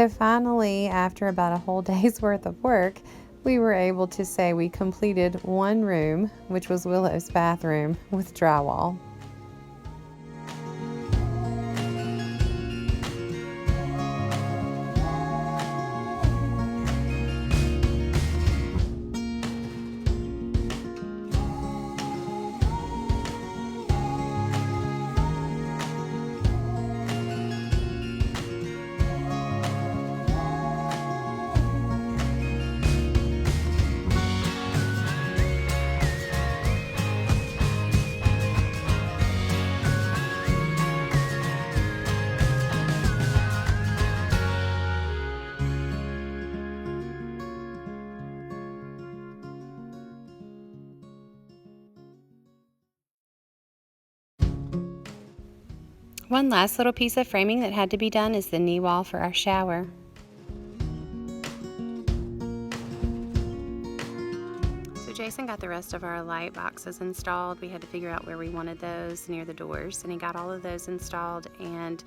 So finally, after about a whole day's worth of work, we were able to say we completed one room, which was Willow's bathroom, with drywall. One last little piece of framing that had to be done is the knee wall for our shower. So Jason got the rest of our light boxes installed. We had to figure out where we wanted those near the doors, and he got all of those installed, and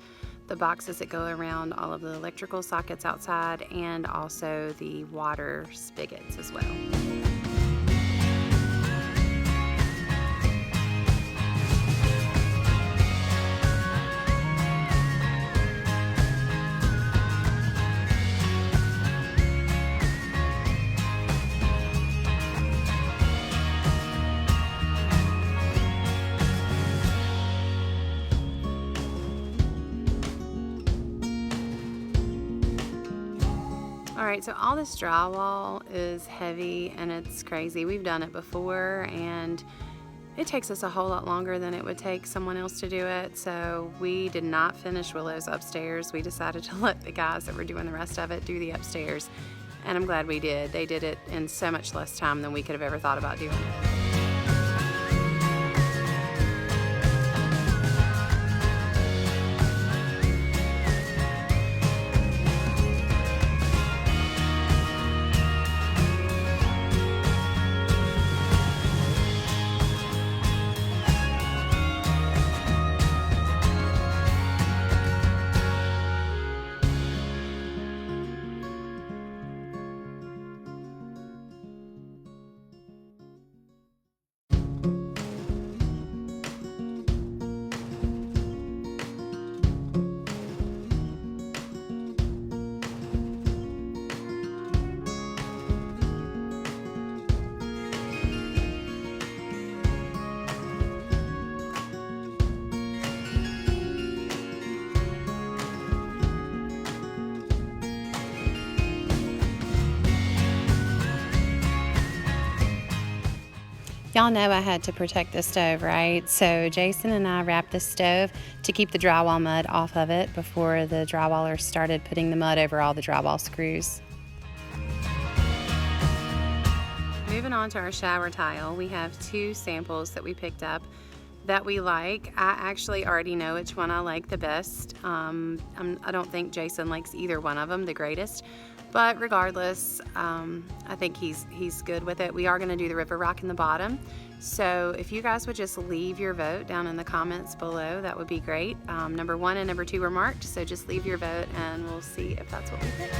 the boxes that go around all of the electrical sockets outside, and also the water spigots as well. Alright, so all this drywall is heavy and it's crazy. We've done it before and it takes us a whole lot longer than it would take someone else to do it. So we did not finish Willow's upstairs. We decided to let the guys that were doing the rest of it do the upstairs. And I'm glad we did. They did it in so much less time than we could have ever thought about doing it. Y'all know I had to protect the stove, right? So Jason and I wrapped the stove to keep the drywall mud off of it before the drywallers started putting the mud over all the drywall screws. Moving on to our shower tile, we have two samples that we picked up that we like. I actually already know which one I like the best. I don't think Jason likes either one of them the greatest. But regardless, I think he's good with it. We are going to do the river rock in the bottom. So if you guys would just leave your vote down in the comments below, that would be great. Number 1 and number 2 were marked, so just leave your vote and we'll see if that's what we pick.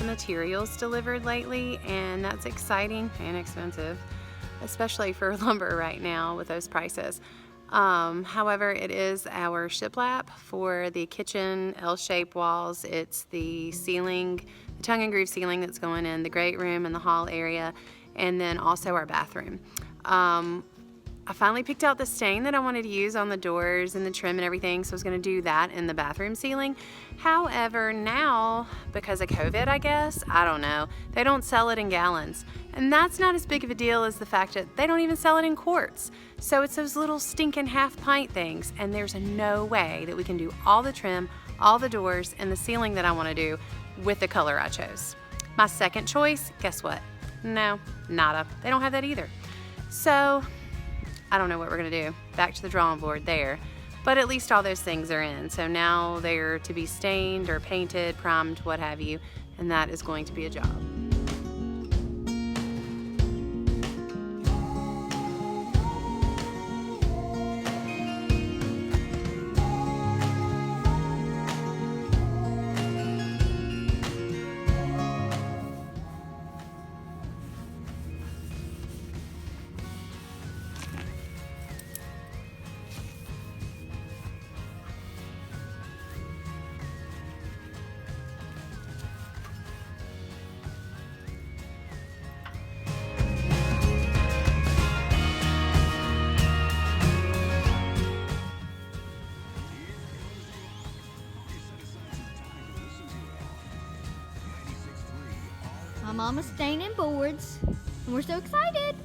Materials delivered lately, and that's exciting and expensive, especially for lumber right now with those prices. However, it is our shiplap for the kitchen L-shaped walls. It's the ceiling, the tongue and groove ceiling that's going in the great room and the hall area, and then also our bathroom. I finally picked out the stain that I wanted to use on the doors and the trim and everything, so I was going to do that in the bathroom ceiling. However, now, because of COVID, I guess, I don't know, they don't sell it in gallons. And that's not as big of a deal as the fact that they don't even sell it in quarts. So it's those little stinking half-pint things, and there's no way that we can do all the trim, all the doors, and the ceiling that I want to do with the color I chose. My second choice, guess what? No, nada. They don't have that either. So I don't know what we're gonna do. Back to the drawing board there. But at least all those things are in. So now they're to be stained or painted, primed, what have you, and that is going to be a job. My mom is staining boards, and we're so excited.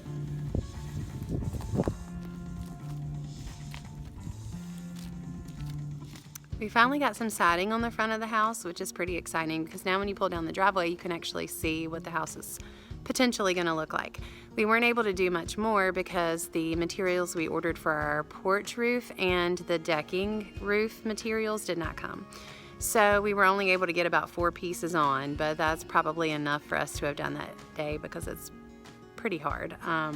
We finally got some siding on the front of the house, which is pretty exciting because now when you pull down the driveway, you can actually see what the house is potentially going to look like. We weren't able to do much more because the materials we ordered for our porch roof and the decking roof materials did not come. So we were only able to get about 4 pieces on, but that's probably enough for us to have done that day because it's pretty hard. I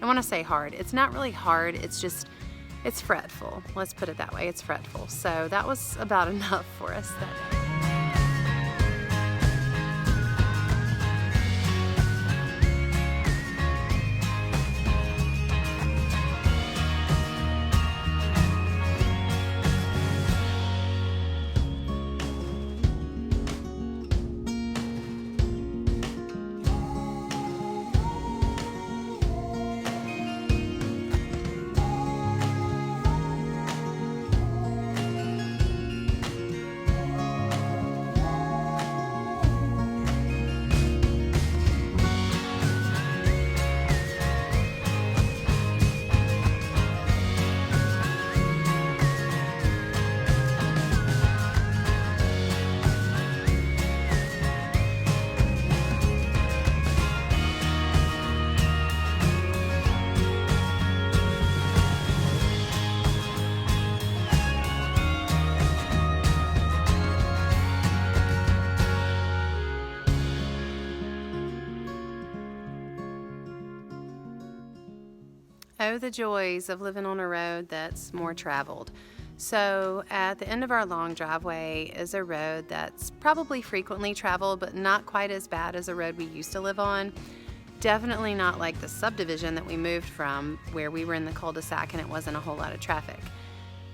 want to say hard. It's not really hard. It's fretful. Let's put it that way. It's fretful. So that was about enough for us that day. Oh, the joys of living on a road that's more traveled. So at the end of our long driveway is a road that's probably frequently traveled, but not quite as bad as a road we used to live on. Definitely not like the subdivision that we moved from, where we were in the cul-de-sac and it wasn't a whole lot of traffic.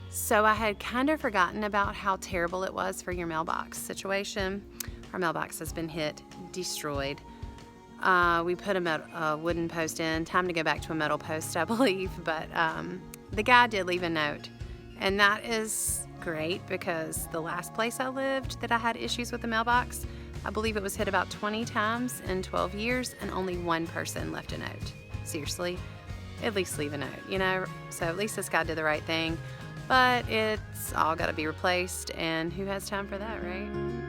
So I had kind of forgotten about how terrible it was for your mailbox situation. Our mailbox has been hit, destroyed. We put a wooden post in. Time to go back to a metal post, I believe. But the guy did leave a note. And that is great because the last place I lived that I had issues with the mailbox, I believe it was hit about 20 times in 12 years and only one person left a note. Seriously, at least leave a note, you know? So at least this guy did the right thing. But it's all got to be replaced, and who has time for that, right?